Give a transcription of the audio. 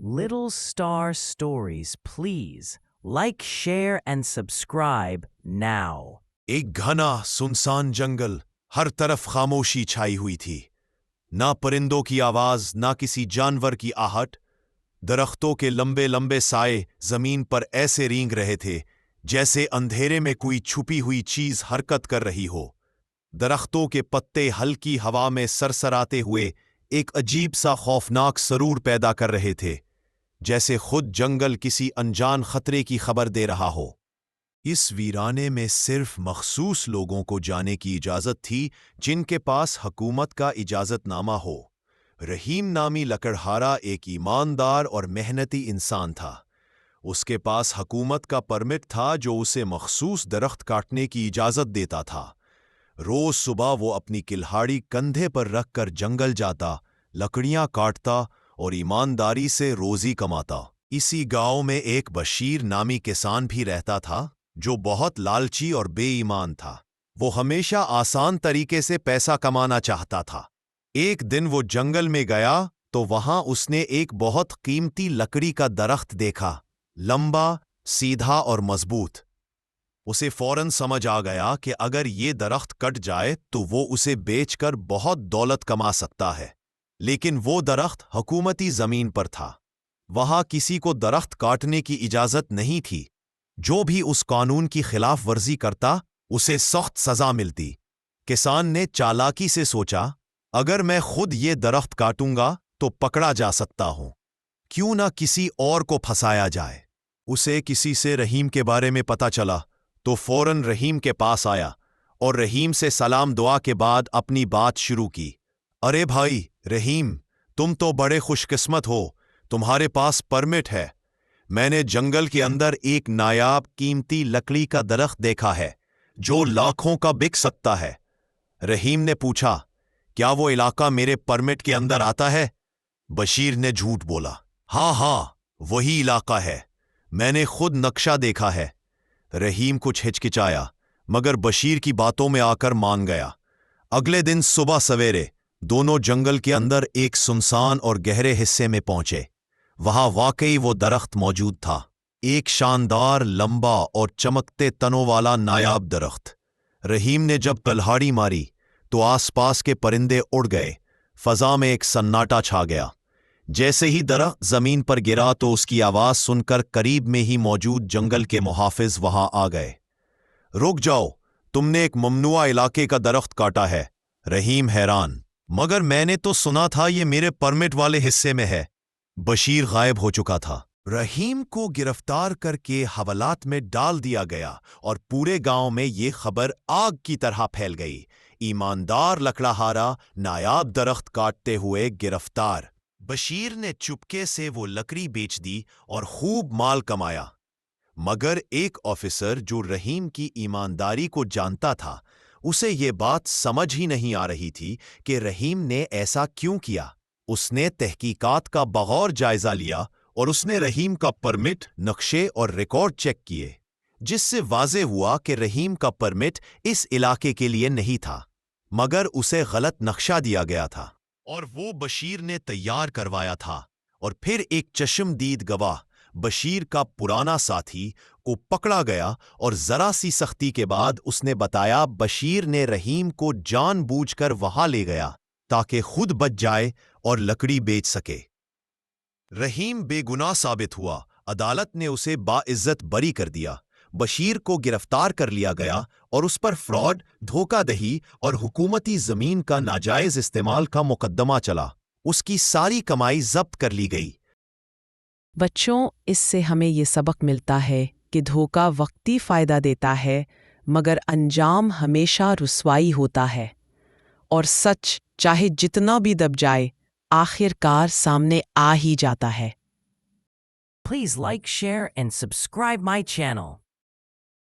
Little Star Stories, please like, share and subscribe now. एक घना सुनसान जंगल, हर तरफ खामोशी छाई हुई थी। ना परिंदों की आवाज, ना किसी जानवर की आहट। दरख्तों के लंबे लंबे साए जमीन पर ऐसे रेंग रहे थे जैसे अंधेरे में कोई छुपी हुई चीज हरकत कर रही हो। दरख्तों के पत्ते हल्की हवा में सरसराते हुए एक अजीब सा खौफनाक सरूर पैदा कर रहे थे, जैसे खुद जंगल किसी अनजान खतरे की खबर दे रहा हो। इस वीराने में सिर्फ मखसूस लोगों को जाने की इजाजत थी जिनके पास हुकूमत का इजाजतनामा हो। रहीम नामी लकड़हारा एक ईमानदार और मेहनती इंसान था। उसके पास हुकूमत का परमिट था जो उसे मखसूस दरख्त काटने की इजाजत देता था। रोज सुबह वो अपनी किल्हाड़ी कंधे पर रखकर जंगल जाता, लकड़ियां काटता और ईमानदारी से रोजी कमाता। इसी गांव में एक बशीर नामी किसान भी रहता था जो बहुत लालची और बेईमान था। वो हमेशा आसान तरीके से पैसा कमाना चाहता था। एक दिन वो जंगल में गया तो वहां उसने एक बहुत कीमती लकड़ी का दरख्त देखा, लंबा, सीधा और मजबूत। उसे फौरन समझ आ गया कि अगर ये दरख्त कट जाए तो वो उसे बेचकर बहुत दौलत कमा सकता है। लेकिन वो दरख्त हुकूमती जमीन पर था। वहां किसी को दरख्त काटने की इजाजत नहीं थी। जो भी उस कानून की खिलाफ वर्जी करता उसे सख्त सजा मिलती। किसान ने चालाकी से सोचा, अगर मैं खुद ये दरख्त काटूंगा तो पकड़ा जा सकता हूं, क्यों ना किसी और को फंसाया जाए। उसे किसी से रहीम के बारे में पता चला तो फौरन रहीम के पास आया और रहीम से सलाम दुआ के बाद अपनी बात शुरू की। अरे भाई रहीम, तुम तो बड़े खुशकिस्मत हो, तुम्हारे पास परमिट है। मैंने जंगल के अंदर एक नायाब कीमती लकड़ी का दरख्त देखा है जो लाखों का बिक सकता है। रहीम ने पूछा, क्या वो इलाका मेरे परमिट के अंदर आता है? बशीर ने झूठ बोला, हाँ, वही इलाका है, मैंने खुद नक्शा देखा है। रहीम कुछ हिचकिचाया मगर बशीर की बातों में आकर मान गया। अगले दिन सुबह सवेरे दोनों जंगल के अंदर एक सुनसान और गहरे हिस्से में पहुंचे। वहां वाकई वो दरख्त मौजूद था, एक शानदार, लंबा और चमकते तनों वाला नायाब दरख्त। रहीम ने जब तलहाड़ी मारी तो आसपास के परिंदे उड़ गए। फजा में एक सन्नाटा छा गया। जैसे ही दरख्त जमीन पर गिरा तो उसकी आवाज सुनकर करीब में ही मौजूद जंगल के मुहाफिज वहां आ गए। रुक जाओ, तुमने एक ममनुआ इलाके का दरख्त काटा है। रहीम हैरान, मगर मैंने तो सुना था ये मेरे परमिट वाले हिस्से में है। बशीर गायब हो चुका था। रहीम को गिरफ्तार करके हवालात में डाल दिया गया और पूरे गांव में ये खबर आग की तरह फैल गई। ईमानदार लकड़हारा नायाब दरख्त काटते हुए गिरफ्तार। बशीर ने चुपके से वो लकड़ी बेच दी और खूब माल कमाया। मगर एक ऑफिसर जो रहीम की ईमानदारी को जानता था, उसे ये बात समझ ही नहीं आ रही थी कि रहीम ने ऐसा क्यों किया। उसने तहकीकात का बगौर जायजा लिया और उसने रहीम का परमिट, नक्शे और रिकॉर्ड चेक किए, जिससे वाज़े हुआ कि रहीम का परमिट इस इलाके के लिए नहीं था, मगर उसे गलत नक्शा दिया गया था और वो बशीर ने तैयार करवाया था। और फिर एक चश्मदीद गवाह, बशीर का पुराना साथी, को पकड़ा गया और जरा सी सख्ती के बाद उसने बताया बशीर ने रहीम को जानबूझकर वहां ले गया ताकि खुद बच जाए और लकड़ी बेच सके। रहीम बेगुनाह साबित हुआ। अदालत ने उसे बाइज्जत बरी कर दिया। बशीर को गिरफ्तार कर लिया गया और उस पर फ्रॉड, धोखाधड़ी और हुकूमती जमीन का नाजायज इस्तेमाल का मुकदमा चला। उसकी सारी कमाई जब्त कर ली गई। बच्चों, इससे हमें ये सबक मिलता है कि धोखा वक्ती फ़ायदा देता है मगर अंजाम हमेशा रुसवाई होता है, और सच चाहे जितना भी दब जाए आखिरकार सामने आ ही जाता है। Please like, share and subscribe my channel.